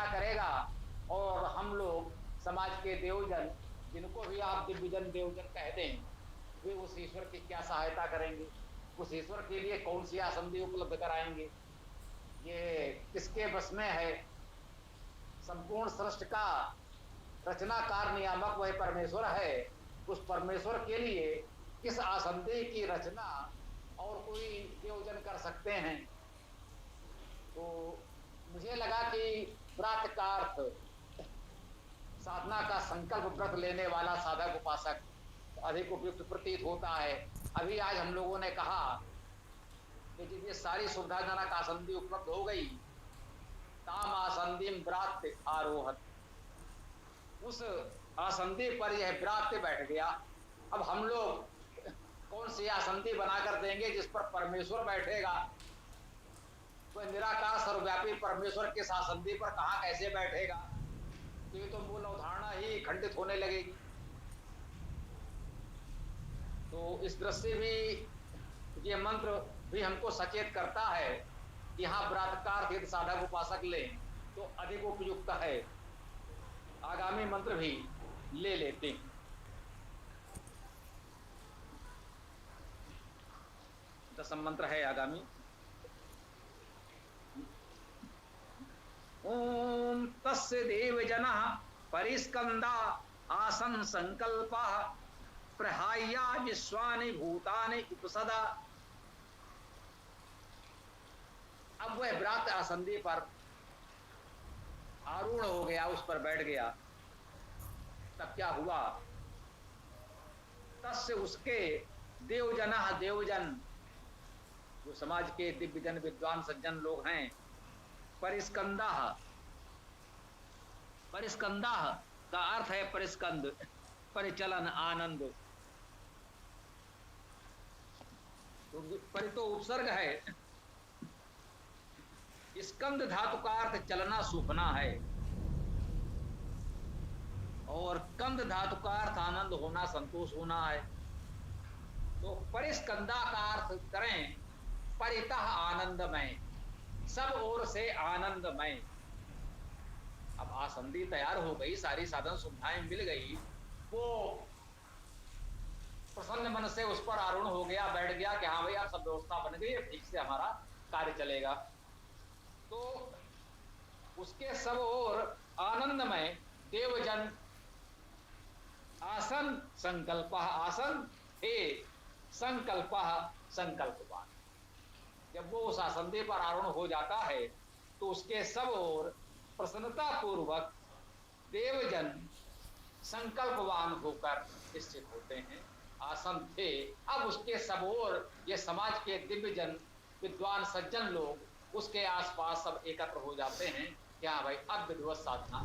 सराहना करेगा और हम लोग समाज के देवजन, जिनको भी आप दिव्यजन देवजन कहते हैं, वे उस ईश्वर की क्या सहायता करेंगे, उस ईश्वर के लिए कौन सी आसंदी उपलब्ध कराएंगे, ये किसके बस में है। संपूर्ण सृष्टि का रचनाकार नियामक वह परमेश्वर है। उस परमेश्वर के लिए किस आसंदी की रचना और कोई देवजन कर सकते हैं। तो मुझे लगा कि व्रत का अर्थ साधना का संकल्प व्रत लेने वाला साधक उपासक अधिक उपयुक्त प्रतीत होता है। अभी आज हम लोगों ने कहा कि जब ये सारी सुविधाजनक आसंदी उपलब्ध हो गई, ताम आसंदी व्रात आरोहत, उस आसंदी पर यह व्रात बैठ गया। अब हम लोग कौन सी आसंदी बनाकर देंगे जिस पर परमेश्वर बैठेगा। वह निराकार सर्वव्यापी परमेश्वर के आसंदी पर कहां कैसे बैठेगा, तो ये तो मूल अवधारणा ही खंडित होने लगेगी। तो इस दृष्टि भी ये मंत्र भी हमको सचेत करता है कि यहाँ व्रातकार यदि साधक उपासक लें तो अधिक उपयुक्त है। आगामी मंत्र भी ले लेते हैं। दसम मंत्र है आगामी। ओम तस्य देवजनः परिस्कंदा आसन संकल्पः प्रहाया विश्वानि भूतानि उपसदा। अब वह व्रात आसंदी पर आरूढ़ हो गया, उस पर बैठ गया। तब क्या हुआ, तस्य उसके देवजनः देवजन, जो समाज के दिव्यजन विद्वान सज्जन लोग हैं, परिस्कंदा, परिस्कंदा का अर्थ है परिस्कंद, परिचलन, आनंद। तो परि तो उपसर्ग है, स्कंद धातु का अर्थ चलना सूखना है, और कंद धातु का अर्थ आनंद होना संतोष होना है। तो परिस्कंदा का अर्थ करें परितः आनंदमय, सब ओर से आनंदमय। अब आसंदी तैयार हो गई, सारी साधन सुविधाएं मिल गई, वो प्रसन्न मन से उस पर आरूढ़ हो गया, बैठ गया कि हाँ भाई अब सब व्यवस्था बन गई, ठीक से हमारा कार्य चलेगा। तो उसके सब ओर आनंदमय देवजन आसन संकल्प, आसन हे संकल्प संकल्पवान। जब वो उस आसंदी पर आरूढ़ हो जाता है तो उसके सब ओर प्रसन्नता पूर्वक देवजन संकल्पवान होकर स्थित होते हैं। आसन थे, अब उसके सब ओर ये समाज के दिव्यजन विद्वान सज्जन लोग उसके आसपास सब एकत्र हो जाते हैं। क्या भाई अब विधिवत साधना,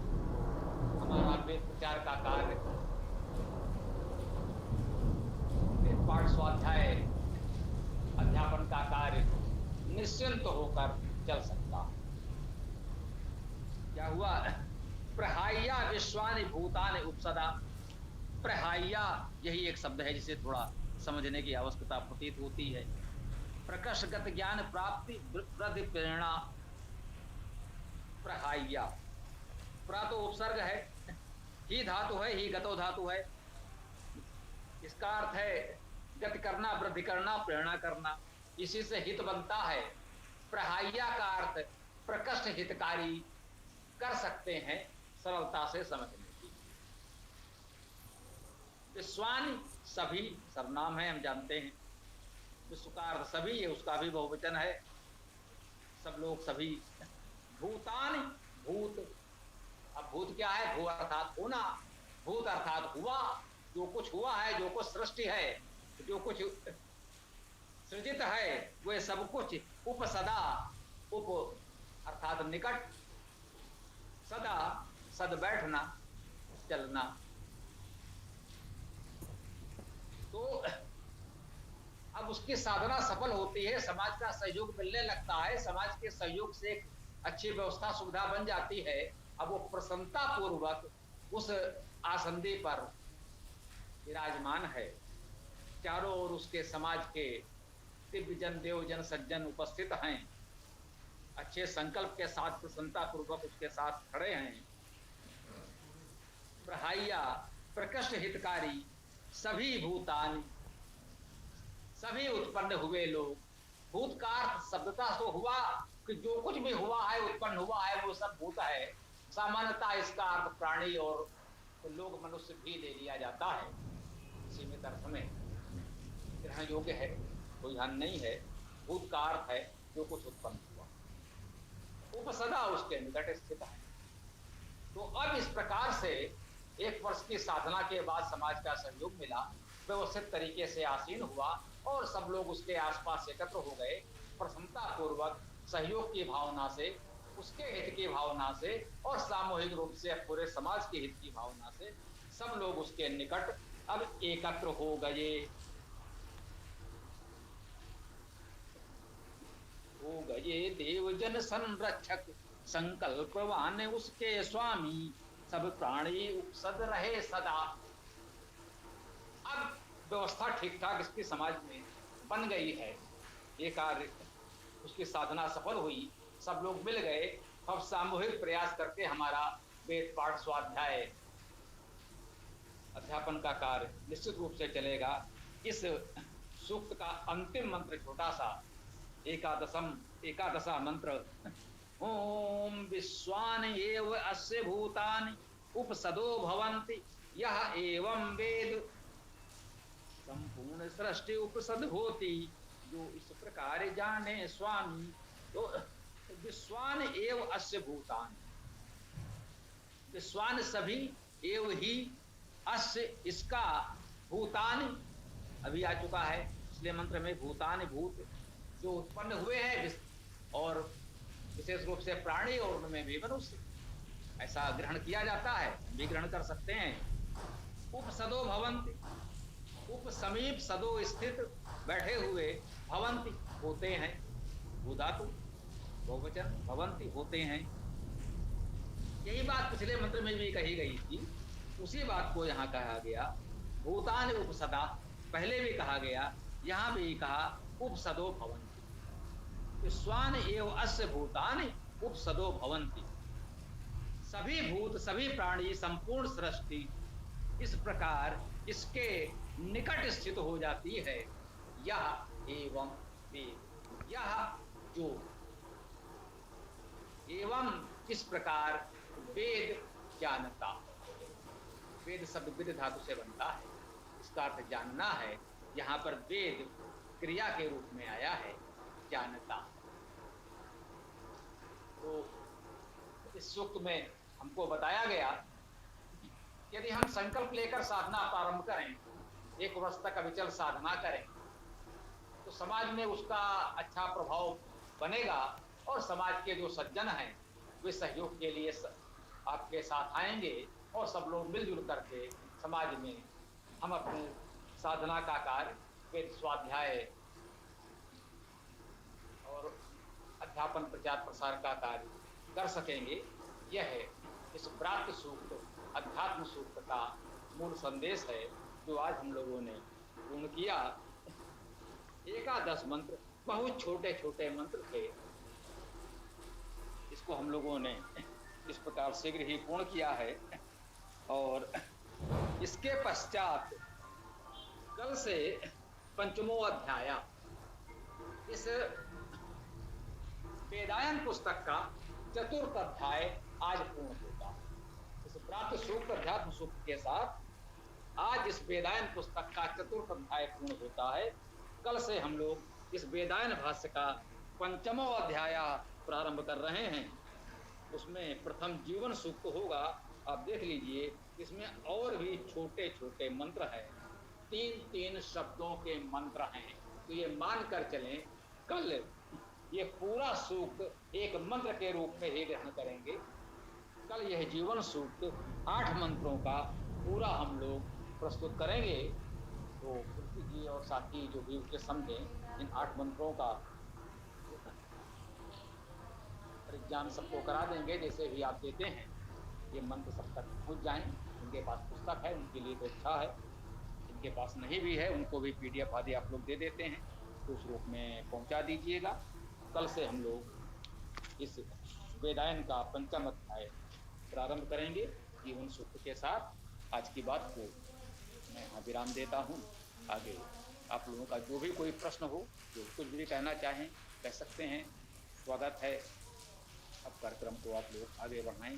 हमारा वेद प्रचार का कार्य, पाठ स्वाध्याय अध्यापन का कार्य निश्चिंत होकर चल सकता है। क्या हुआ, प्रहाया विश्वानि भूतानि उपसदा। प्रहाया यही एक शब्द है जिसे थोड़ा समझने की आवश्यकता प्रतीत होती है। प्रकर्षगत ज्ञान प्राप्ति वृद्धि प्रेरणा, प्रहाया। प्रा तो उपसर्ग है, ही धातु है, ही गतो धातु है। इसका अर्थ है गति करना, वृद्धि करना, प्रेरणा करना। इसी से हित बनता है। प्रहाया का अर्थ प्रकृष्ट हितकारी कर सकते हैं, सरलता से समझने की। विश्वानि सभी सर्वनाम है, हम जानते हैं। विश्व का अर्थ सभी है, उसका भी बहुवचन है, सब लोग सभी। भूतानि भूत, अब भूत क्या है, भू अर्थात होना, भूत अर्थात हुआ, जो कुछ हुआ है, जो कुछ सृष्टि है, जो कुछ सृजित है, वह सब कुछ उपसदा, उप अर्थात निकट, सदा सद बैठना, चलना। तो अब उसकी साधना सफल होती है, समाज का सहयोग मिलने लगता है, समाज के सहयोग से एक अच्छी व्यवस्था सुविधा बन जाती है। अब वो प्रसन्नता पूर्वक उस आसंदी पर विराजमान है। चारों ओर उसके समाज के दिव्यजन देवजन सज्जन उपस्थित हैं। अच्छे संकल्प के साथ प्रसन्नता पूर्वक उसके साथ खड़े हैं। प्रहाइया प्रकृष्ट हितकारी सभी भूतानि, सभी उत्पन्न हुए लोग। भूत का अर्थ शब्दता तो हुआ कि जो कुछ भी हुआ है उत्पन्न हुआ है वो सब भूत है। सामान्यतः इसका अर्थ प्राणी और लोग मनुष्य भी ले लिया जाता है, सीमित अर्थ में ग्रहण योग्य है, कोई ध्यान नहीं है। भूत का अर्थ है जो कुछ उत्पन्न हुआ, उपसदा उसके निकट स्थित है। तो अब इस प्रकार से 1 वर्ष की साधना के बाद समाज का सहयोग मिला, व्यवस्थित तरीके से आसीन हुआ और सब लोग उसके आसपास एकत्र हो गए। प्रसन्नता पूर्वक सहयोग की भावना से, उसके हित की भावना से और सामूहिक रूप से पूरे समाज के हित की भावना से सब लोग उसके निकट अब एकत्र हो गए। देवजन संरक्षक संकल्पवान उसके स्वामी, सब प्राणी उपसद रहे सदा। अब व्यवस्था ठीक ठाक इसकी समाज में बन गई है। ये कार्य उसकी साधना सफल हुई, सब लोग मिल गए। अब सामूहिक प्रयास करके हमारा वेद पाठ स्वाध्याय अध्यापन का कार्य निश्चित रूप से चलेगा। इस सूक्त का अंतिम मंत्र छोटा सा एकादशा मंत्र, ओम विश्वान एव अस्य भूतानि उपसदो भवन्ति यह एवं वेद, संपूर्ण सृष्टि उपसद होती जो इस प्रकार जाने स्वामी। तो विश्वान एव अस्य भूतानि, विश्वान सभी, एव ही, अस्य इसका, भूतानि अभी आ चुका है इसलिए मंत्र में भूतानि भूत जो उत्पन्न हुए हैं, और विशेष रूप से प्राणी और उनमें भी मनुष्य, ऐसा ग्रहण किया जाता है, भी ग्रहण कर सकते हैं। उपसदो भवन्ति, उप समीप, सदो स्थित, बैठे हुए, भवन्ति होते हैं, भूधातु बहुवचन, भवन्ति होते हैं। यही बात पिछले मंत्र में भी कही गई थी, उसी बात को यहाँ कहा गया। भूतानि उपसदा पहले भी कहा गया, यहाँ भी कहा उपसदो भवन्ति। विश्वान एव अस्य भूतानि उपसदो भवन्ति, सभी भूत सभी प्राणी संपूर्ण सृष्टि इस प्रकार इसके निकट स्थित हो जाती है। यह एवं वेद, यह जो, एवं इस प्रकार, वेद जानता। वेद शब्द विद धातु से बनता है, इसका अर्थ जानना है। यहाँ पर वेद क्रिया के रूप में आया है, जानता। तो इस सूक्त में हमको बताया गया यदि हम संकल्प लेकर साधना प्रारंभ करें, 1 वर्ष तक अविचल साधना करें, तो समाज में उसका अच्छा प्रभाव बनेगा और समाज के जो सज्जन हैं वे सहयोग के लिए आपके साथ आएंगे और सब लोग मिलजुल करके समाज में हम अपने साधना का कार्य, वेद स्वाध्याय और अध्यापन प्रचार प्रसार का कार्य कर सकेंगे। यह है इस व्रात्य सूक्त, अध्यात्म सूक्त का मूल संदेश है जो आज हम लोगों ने पूर्ण किया। एकादश मंत्र बहुत छोटे छोटे मंत्र थे, इसको हम लोगों ने इस प्रकार शीघ्र ही पूर्ण किया है। और इसके पश्चात कल से 5वां अध्याय, इस वेदायन पुस्तक का 4th अध्याय आज पूर्ण होगा। इस प्राप्त सूक्त अध्यात्म सूक्त के साथ आज इस वेदायन पुस्तक का 4th अध्याय पूर्ण होता है। कल से हम लोग इस वेदायन भाष्य का 5वां अध्याय प्रारंभ कर रहे हैं। उसमें प्रथम जीवन सूक्त होगा, आप देख लीजिए। इसमें और भी छोटे छोटे मंत्र हैं, 3-3 शब्दों के मंत्र हैं। तो ये मानकर चलें कल ये पूरा सूक्त एक मंत्र के रूप में ही ग्रहण करेंगे। कल यह जीवन सूक्त 8 मंत्रों का पूरा हम लोग प्रस्तुत करेंगे। तो पृथ्वी जी और साथी जो भी उसे समझें, इन 8 मंत्रों का परिज्ञान सबको करा देंगे। जैसे भी आप देते हैं ये मंत्र सब तक पहुँच जाएं। जिनके पास पुस्तक है उनके लिए तो अच्छा है, जिनके पास नहीं भी है उनको भी PDF आदि आप लोग दे देते हैं तो उस रूप में पहुँचा दीजिएगा। कल से हम लोग इस वेदायन का पंचम अध्याय प्रारंभ करेंगे। जीवन सूत्र के साथ आज की बात को मैं यहाँ विराम देता हूँ। आगे आप लोगों का जो भी कोई प्रश्न हो, जो कुछ भी कहना चाहें कह सकते हैं। स्वागत है। अब कार्यक्रम को आप लोग आगे बढ़ाएं।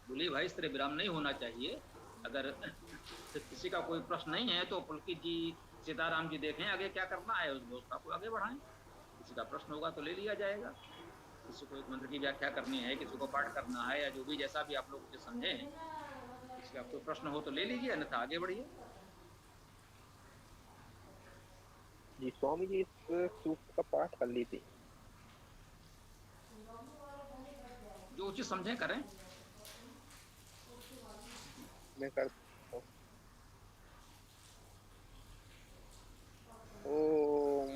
बोलिए भाई, इस तरह विराम नहीं होना चाहिए। अगर किसी का कोई प्रश्न नहीं है तो पुलकित जी, सीताराम जी देखें आगे क्या करना है, उस व्यवस्था को आगे बढ़ाएं। किसी का प्रश्न होगा तो ले लिया जाएगा। किसी को एक मंत्र की व्याख्या करनी है, किसी को पाठ करना है, या जो भी जैसा भी आप लोग उसे समझे। किसी का कोई प्रश्न हो तो ले लीजिए, अन्यथा आगे बढ़िए। जी स्वामी जी, इस सूक्त का पाठ कर लीजिए। जो उचित समझें करें। मैं करता हूँ। ओम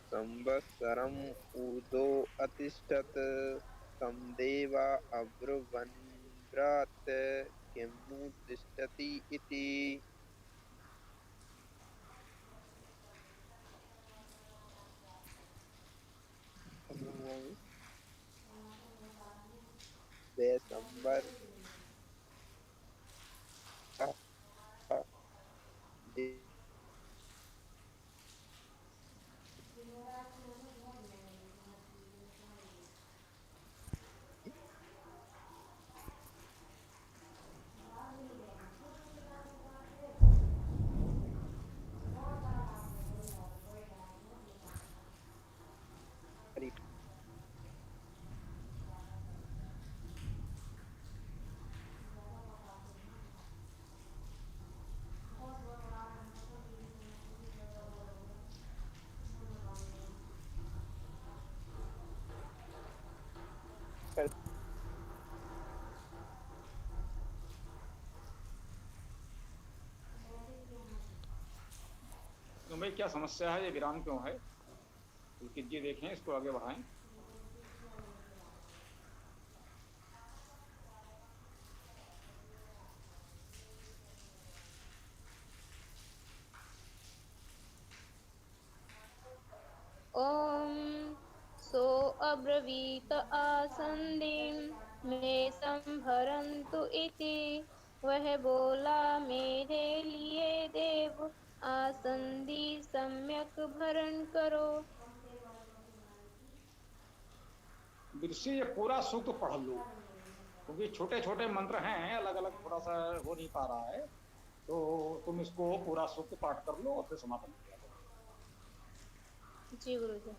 संवत्सरम उदो अतिष्ठत तं देवा अब्रुवन्ब्रात किं नु तिष्ठति इति। वैशंबर तो भाई क्या समस्या है, ये विराम क्यों है? पुलकित जी देखें, इसको आगे बढ़ाएं। ॐ सो अब्रवीत आसन्दीं मे संभरन्तु इति। वह बोला मेरे लिए देव आसंदी सम्यक भरण करो। बिरसी ये पूरा सूक्त पढ़ लो, क्योंकि छोटे छोटे मंत्र हैं, अलग अलग थोड़ा सा हो नहीं पा रहा है। तो तुम इसको पूरा सूक्त पाठ कर लो और फिर समापन किया करो। जी गुरुजी।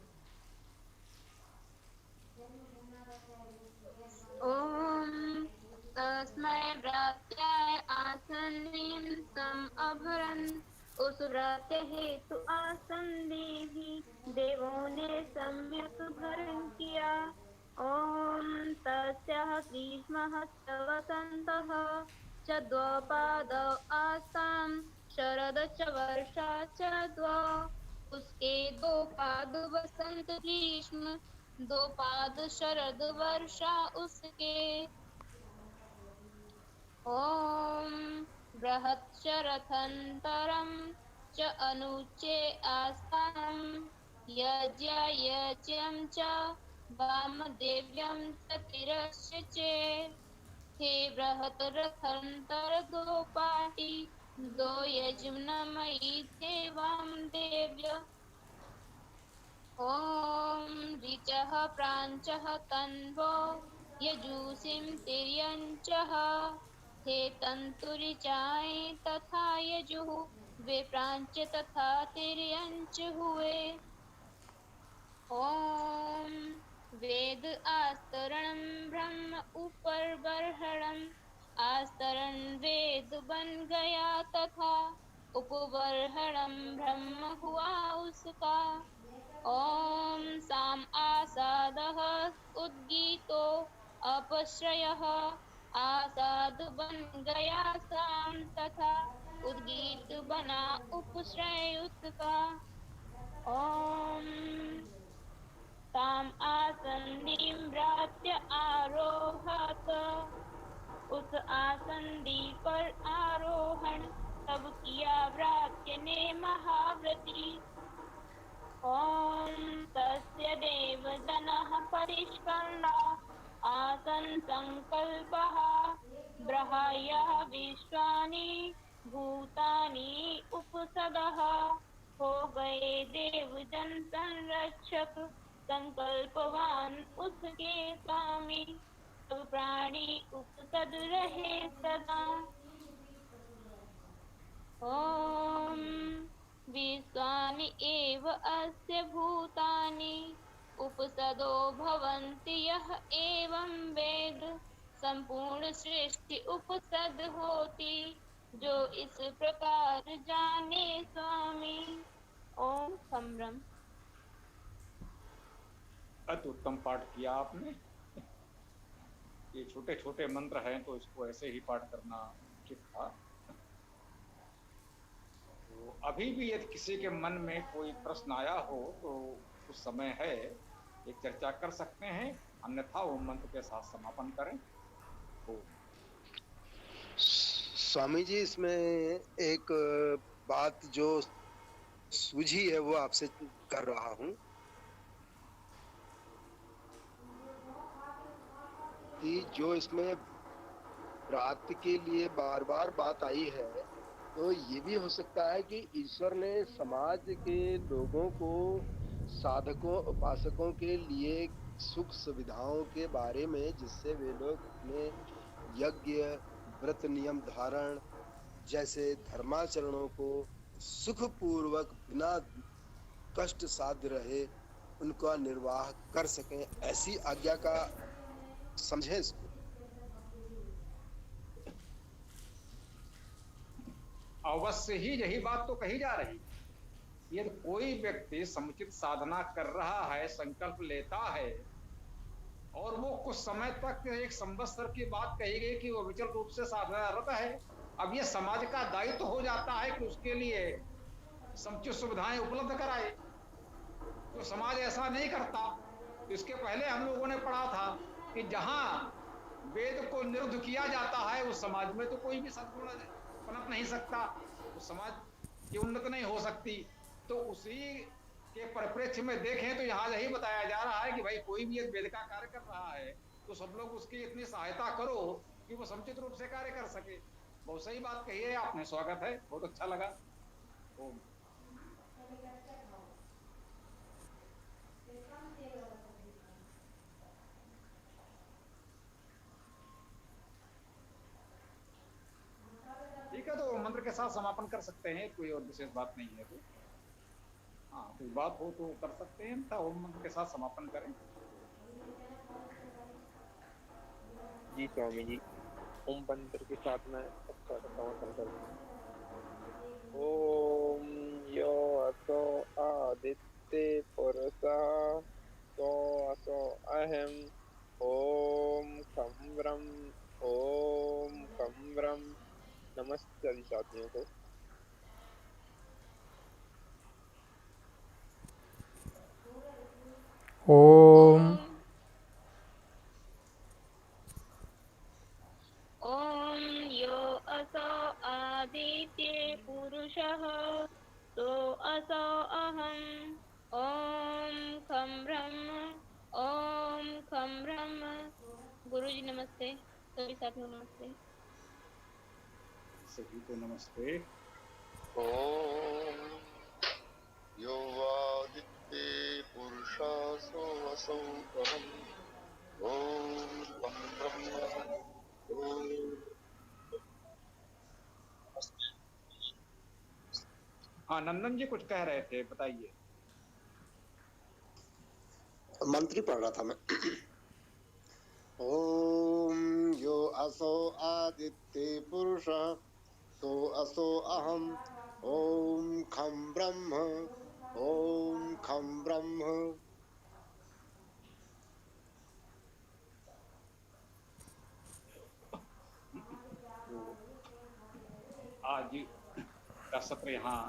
ॐ तस्मै व्रात्याय आसन्दीं सम अभरन्। उस व्रात्य हेतु आसंदी देवों ने सम्यक भरण किया। ॐ तस्याः ग्रीष्मः च वसन्तः च द्वौपादौ आस्तां शरद च वर्षा च द्वौ। उसके दो पाद वसंत ग्रीष्म, दो पाद शरद वर्षा उसके। ॐ बृहत्शरथन्तरं च अनुचे आस्तां यज्ञयज्ञं च वामदेव्यं च तिरस्य चे। हे बृहत्रथंतर दो पाटी, दो यज्ञमयी थे वामदेव्य। ॐ ऋचः प्राञ्चः तन्वो यजूंषि तिर्यञ्चः। हे तन्तुरिचाए तथा यजुः, वे प्राञ्च तथा तिर्यञ्च हुए। ॐ वेद आस्तरणं ब्रह्म ऊपर बर्हणं, आस्तरण वेद बन गया तथा उपबर्हणं ब्रह्म हुआ उसका। ॐ साम आसादः उद्गीतो अपश्रयः, आसाद बन गया साम तथा उद्गीत बना उपश्रय उसका। ॐ ताम आसंदीं भ्रात्य आरोहत। उस आसंदी पर आरोहण तब किया भ्रात्य ने महाव्रती। ओम तस्य देवजनः परिष्कर्णा आसन् संकल्पः ब्रह्मया विश्वानि भूतानि उपसदः। हो गए देवजन संरक्षक संकल्पवान उसके स्वामी। सब प्राणी उपसद रहे सदा। ओम विश्वानि एव अस्य भूतानि उपसदो भवन्ति यः एवं वेद। संपूर्ण सृष्टि उपसद होती जो इस प्रकार जाने स्वामी। ओम खम्रम। अति उत्तम पाठ किया आपने। ये छोटे छोटे मंत्र हैं तो इसको ऐसे ही पाठ करना उचित था। तो अभी भी यदि किसी के मन में कोई प्रश्न आया हो तो उस समय है, एक चर्चा कर सकते हैं, अन्यथा वो मंत्र के साथ समापन करें। तो स्वामी जी, इसमें एक बात जो सूझी है वो आपसे कर रहा हूँ कि जो इसमें रात के लिए बार बार बात आई है, तो ये भी हो सकता है कि ईश्वर ने समाज के लोगों को, साधकों उपासकों के लिए सुख सुविधाओं के बारे में, जिससे वे लोग अपने यज्ञ व्रत नियम धारण जैसे धर्माचरणों को सुखपूर्वक बिना कष्ट साध्य रहे उनका निर्वाह कर सकें, ऐसी आज्ञा का समझें इसको। अवश्य ही यही बात तो कही जा रही। यदि कोई व्यक्ति समुचित साधना कर रहा है, संकल्प लेता है और वो कुछ समय तक, एक संवत्सर की बात कही गई कि वो विचल रूप से साधनारत है, अब ये समाज का दायित्व हो जाता है कि उसके लिए समुचित सुविधाएं उपलब्ध कराए। तो समाज ऐसा नहीं करता। तो इसके पहले हम लोगों ने पढ़ा था कि जहां वेद को निरुद्ध किया जाता है उस समाज में तो कोई भी सद्गुण पनप नहीं सकता, उस समाज की उन्नति नहीं हो सकती। तो उसी के परिप्रेक्ष्य में देखें तो यहाँ यही बताया जा रहा है कि भाई कोई भी एक वेद का कार्य कर रहा है तो सब लोग उसकी इतनी सहायता करो कि वो समुचित रूप से कार्य कर सके। बहुत सही बात कही है आपने, स्वागत है, बहुत अच्छा लगा। ओम। ठीक है, तो मंत्र के साथ समापन कर सकते हैं, कोई और विशेष बात नहीं है। तो हाँ, कोई बात हो तो कर सकते हैं, तो ओम मंत्र के साथ समापन करें। जी स्वामी जी, ओम मंत्र के साथ मैं अच्छा समापन करूँ। ओम यो असो आदित्य पुरुषः सो असो अहम ओम खम ब्रह्म ओम खम ब्रह्म। नमस्ते सभी साथियों को। ओम ओम यो असो आदित्य पुरुषः सो असो अहम् ओम खम ब्रह्म ओम खम ब्रह्म। गुरुजी नमस्ते, सभी साथियों नमस्ते। सभी को नमस्ते। ओम यो आदित्य पुरुषा सो असौ अहम् ओम खम ब्रह्म ओम। हाँ, नंदन जी कुछ कह रहे थे, बताइए। मंत्री पढ़ रहा था मैं। ओम यो असो आदित्य पुरुषः सो असो अहम् ओम खम ब्रह्म ओम खम ब्रह्म। तो आज का सत्र यहाँ